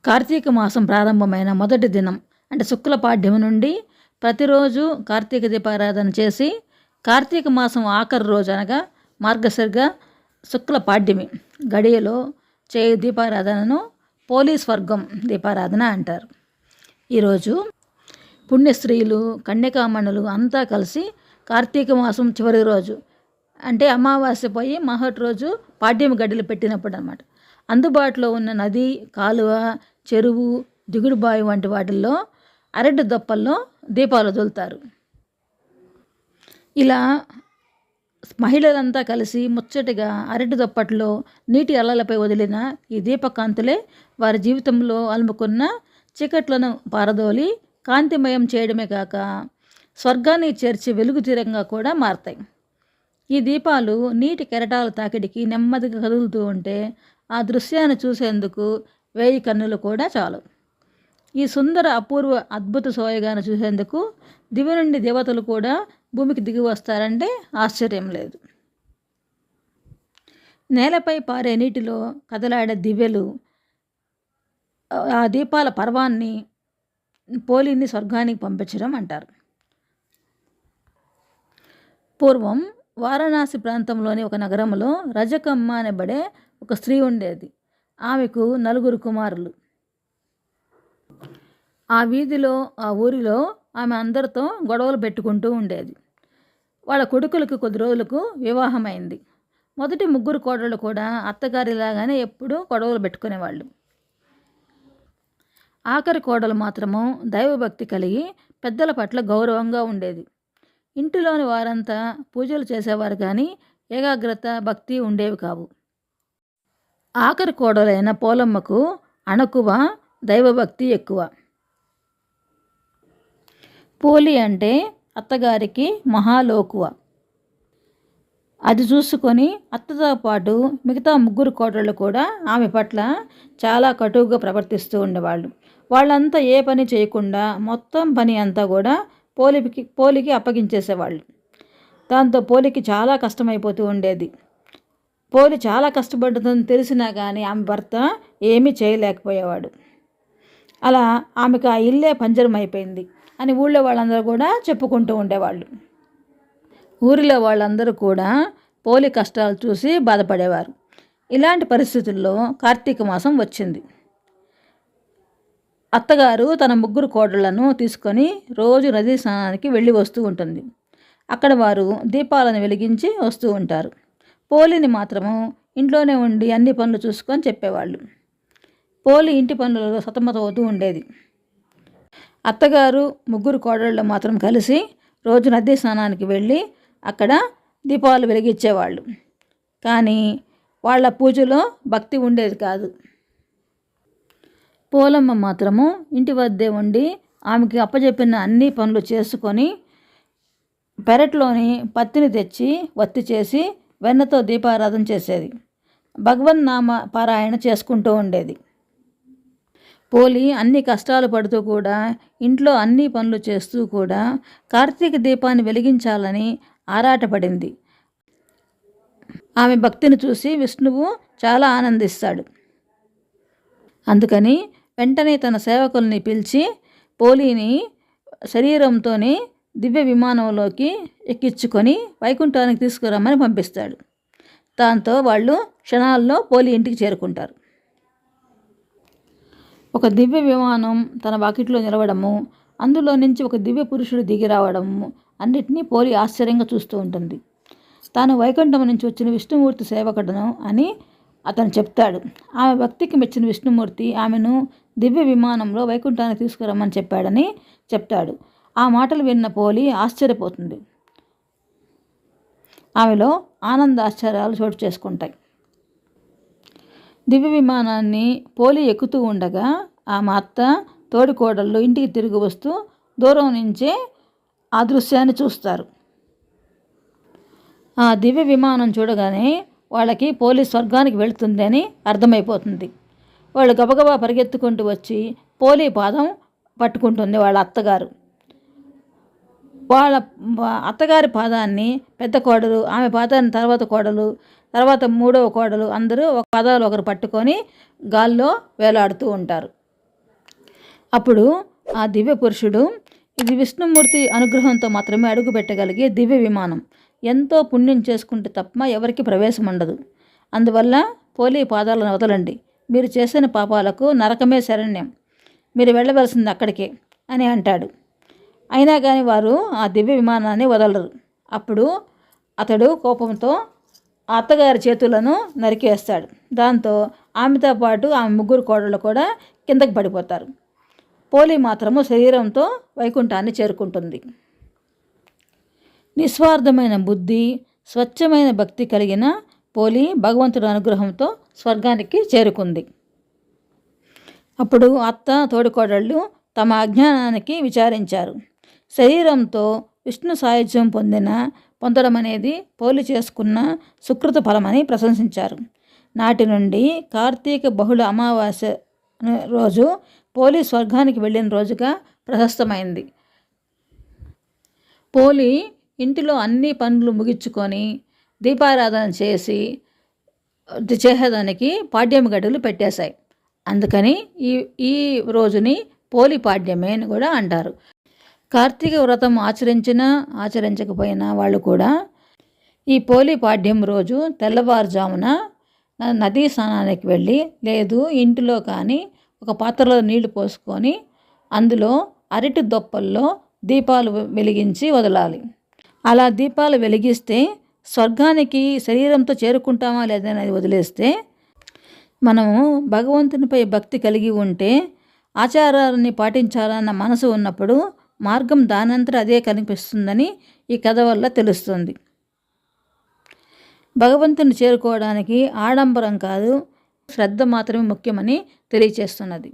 కార్తీక మాసం ప్రారంభమైన మొదటి దినం అంటే శుక్ల పాడ్యమి నుండి ప్రతిరోజు కార్తీక దీపారాధన చేసి కార్తీక మాసం ఆఖరి రోజు అనగా మార్గశిర్గ శుక్ల పాడ్యమి గడియలో చేయు దీపారాధనను పోలీస్ వర్గం దీపారాధన అంటారు. ఈరోజు పుణ్యస్త్రీలు కన్యకామణులు అంతా కలిసి కార్తీక మాసం చివరి రోజు అంటే అమావాస్య పోయి మహటి రోజు పాడ్యమి గడియలు పెట్టినప్పుడు అన్నమాట అందుబాటులో ఉన్న నది, కాలువ, చెరువు, దిగుడుబావి వంటి వాటిల్లో అరటి దొప్పల్లో దీపాలు వదులుతారు. ఇలా మహిళలంతా కలిసి ముచ్చటగా అరటి దొప్పట్లో నీటి అలలపై వదిలిన ఈ దీపకాంతులే వారి జీవితంలో అలుముకున్న చీకట్లను పారదోలి కాంతిమయం చేయడమే కాక స్వర్గాన్ని చేర్చి వెలుగు తీరంగా కూడా మారతాయి. ఈ దీపాలు నీటి కెరటాల తాకిడికి నెమ్మదిగా కదులుతూ ఉంటే ఆ దృశ్యాన్ని చూసేందుకు 1000 కన్నులు కూడా చాలు. ఈ సుందర అపూర్వ అద్భుత సోయగాను చూసేందుకు దివి నుండి దేవతలు కూడా భూమికి దిగి వస్తారంటే ఆశ్చర్యం లేదు. నేలపై పారే నీటిలో కదలాడే దివ్యలు ఆ దీపాల పర్వాన్ని పోలిని స్వర్గానికి పంపించడం అంటారు. పూర్వం వారణాసి ప్రాంతంలోని ఒక నగరంలో రజకమ్మ అనబడే ఒక స్త్రీ ఉండేది. ఆమెకు 4 కుమారులు. ఆ వీధిలో ఆ ఊరిలో ఆమె అందరితో గొడవలు పెట్టుకుంటూ ఉండేది. వాళ్ళ కొడుకులకు కొద్ది రోజులకు వివాహమైంది. మొదటి 3 కోడళ్ళు కూడా అత్తగారిలాగానే ఎప్పుడూ గొడవలు పెట్టుకునేవాళ్ళు. ఆఖరి కోడలు మాత్రము దైవభక్తి కలిగి పెద్దల పట్ల గౌరవంగా ఉండేది. ఇంటిలోని వారంతా పూజలు చేసేవారు కానీ ఏకాగ్రత, భక్తి ఉండేవి కావు. ఆఖరి కోడలైన పోలమ్మకు అణకువ, దైవభక్తి ఎక్కువ. పోలి అంటే అత్తగారికి మహాలోకువ. అది చూసుకొని అత్తతో పాటు మిగతా 3 కోడళ్ళు కూడా ఆమె పట్ల చాలా కటువుగా ప్రవర్తిస్తూ ఉండేవాళ్ళు. వాళ్ళంతా ఏ పని చేయకుండా మొత్తం పని అంతా కూడా పోలికి అప్పగించేసేవాళ్ళు. దాంతో పోలికి చాలా కష్టమైపోతూ ఉండేది. పోలి చాలా కష్టపడుతుందని తెలిసినా కానీ ఆమె భర్త ఏమీ చేయలేకపోయేవాడు. అలా ఆమెకు ఆ ఇల్లే పంజరం అయిపోయింది అని ఊళ్ళో వాళ్ళందరూ కూడా చెప్పుకుంటూ ఉండేవాళ్ళు. ఊరిలో వాళ్ళందరూ కూడా పోలి కష్టాలు చూసి బాధపడేవారు. ఇలాంటి పరిస్థితుల్లో కార్తీక మాసం వచ్చింది. అత్తగారు తన 3 కోడళ్లను తీసుకొని రోజు నదీ స్నానానికి వెళ్ళి వస్తూ ఉంటుంది. అక్కడ వారు దీపాలను వెలిగించి వస్తూ ఉంటారు. పోలిని మాత్రము ఇంట్లోనే ఉండి అన్ని పనులు చూసుకొని చెప్పేవాళ్ళు. పోలి ఇంటి పనులలో సతమతమవుతూ ఉండేది. అత్తగారు 3 కోడళ్ళు మాత్రం కలిసి రోజు నదీ స్నానానికి వెళ్ళి అక్కడ దీపాలు వెలిగించేవాళ్ళు. కానీ వాళ్ళ పూజలో భక్తి ఉండేది కాదు. పోలమ్మ మాత్రము ఇంటి వద్దే ఉండి ఆమెకి అప్పచెప్పిన అన్ని పనులు చేసుకొని పెరట్లోని పత్తిని తెచ్చి వత్తి చేసి వెన్నతో దీపారాధన చేసేది. భగవన్నామ పారాయణ చేసుకుంటూ ఉండేది. పోలి అన్ని కష్టాలు పడుతూ కూడా ఇంట్లో అన్ని పనులు చేస్తూ కూడా కార్తీక దీపాన్ని వెలిగించాలని ఆరాటపడింది. ఆమె భక్తిని చూసి విష్ణువు చాలా ఆనందిస్తాడు. అందుకని వెంటనే తన సేవకుల్ని పిలిచి పోలిని శరీరంతోనే దివ్య విమానంలోకి ఎక్కించుకొని వైకుంఠానికి తీసుకురమ్మని పంపిస్తాడు. దాంతో వాళ్ళు క్షణాల్లో పోలి ఇంటికి చేరుకుంటారు. ఒక దివ్య విమానం తన వాకిట్లో నిలవడము, అందులో నుంచి ఒక దివ్య పురుషుడు దిగి రావడము అన్నిటినీ పోలి ఆశ్చర్యంగా చూస్తూ ఉంటుంది. తాను వైకుంఠం నుంచి వచ్చిన విష్ణుమూర్తి సేవకుడను అని అతను చెప్తాడు. ఆమె భక్తికి మెచ్చిన విష్ణుమూర్తి ఆమెను దివ్య విమానంలో వైకుంఠానికి తీసుకురమ్మని చెప్పాడని చెప్తాడు. ఆ మాటలు విన్న పోలి ఆశ్చర్యపోతుంది. ఆమెలో ఆనందాశ్చర్యాలు చోటు చేసుకుంటాయి. దివ్య విమానాన్ని పోలి ఎక్కుతూ ఉండగా ఆమె అత్త, తోడికోడళ్ళు ఇంటికి తిరిగి వస్తూ దూరం నుంచే ఆ దృశ్యాన్ని చూస్తారు. ఆ దివ్య విమానం చూడగానే వాళ్ళకి పోలి స్వర్గానికి వెళుతుంది అని అర్థమైపోతుంది. వాళ్ళు గబగబా పరిగెత్తుకుంటూ వచ్చి పోలి పాదం పట్టుకుంటుంది వాళ్ళ అత్తగారు. వాళ్ళ అత్తగారి పాదాన్ని పెద్ద కోడలు, ఆమె పాదాన్ని తర్వాత కోడలు, తర్వాత 3వ కోడలు అందరూ ఒక పాదాలు ఒకరు పట్టుకొని గాల్లో వేలాడుతూ ఉంటారు. అప్పుడు ఆ దివ్య పురుషుడు, ఇది విష్ణుమూర్తి అనుగ్రహంతో మాత్రమే అడుగు పెట్టగలిగే దివ్య విమానం. ఎంతో పుణ్యం చేసుకుంటే తప్ప ఎవరికి ప్రవేశం ఉండదు. అందువల్ల పోలి పాదాలను వదలండి. మీరు చేసిన పాపాలకు నరకమే శరణ్యం. మీరు వెళ్ళవలసింది అక్కడికే అని అంటాడు. అయినా కానీ వారు ఆ దివ్య విమానాన్ని వదలరు. అప్పుడు అతడు కోపంతో ఆ అత్తగారి చేతులను నరికేస్తాడు. దాంతో ఆమెతో పాటు ఆమె ముగ్గురు కోడళ్ళు కూడా కిందకి పడిపోతారు. పోలి మాత్రము శరీరంతో వైకుంఠాన్ని చేరుకుంటుంది. నిస్వార్థమైన బుద్ధి, స్వచ్ఛమైన భక్తి కలిగిన పోలి భగవంతుడి అనుగ్రహంతో స్వర్గానికి చేరుకుంది. అప్పుడు అత్త తోడికోడళ్ళు తమ అజ్ఞానానికి విచారించారు. శరీరంతో విష్ణు సాయుధ్యం పొందడం అనేది పోలి చేసుకున్న సుకృత ఫలమని ప్రశంసించారు. నాటి నుండి కార్తీక బహుళ అమావాస్య రోజు పోలి స్వర్గానికి వెళ్ళిన రోజుగా ప్రశస్తమైంది. పోలి ఇంటిలో అన్ని పనులు ముగించుకొని దీపారాధన చేసేదానికి పాడ్యం గడులు పెట్టేశాయి. అందుకని ఈ రోజుని పోలి పాడ్యమే అని కూడా అంటారు. కార్తీక వ్రతం ఆచరించినా ఆచరించకపోయినా వాళ్ళు కూడా ఈ పోలి పాడ్యం రోజు తెల్లవారుజామున నదీ స్నానానికి వెళ్ళి, లేదు ఇంటిలో కానీ ఒక పాత్రలో నీళ్లు పోసుకొని అందులో అరటి దొప్పల్లో దీపాలు వెలిగించి వదలాలి. అలా దీపాలు వెలిగిస్తే స్వర్గానికి శరీరంతో చేరుకుంటామా లేదనేది వదిలేస్తే, మనము భగవంతునిపై భక్తి కలిగి ఉంటే, ఆచారాన్ని పాటించాలన్న మనసు ఉన్నప్పుడు మార్గం దానంతట అదే కనిపిస్తుందని ఈ కథ వల్ల తెలుస్తుంది. భగవంతుని చేరుకోవడానికి ఆడంబరం కాదు, శ్రద్ధ మాత్రమే ముఖ్యమని తెలియచేస్తున్నది.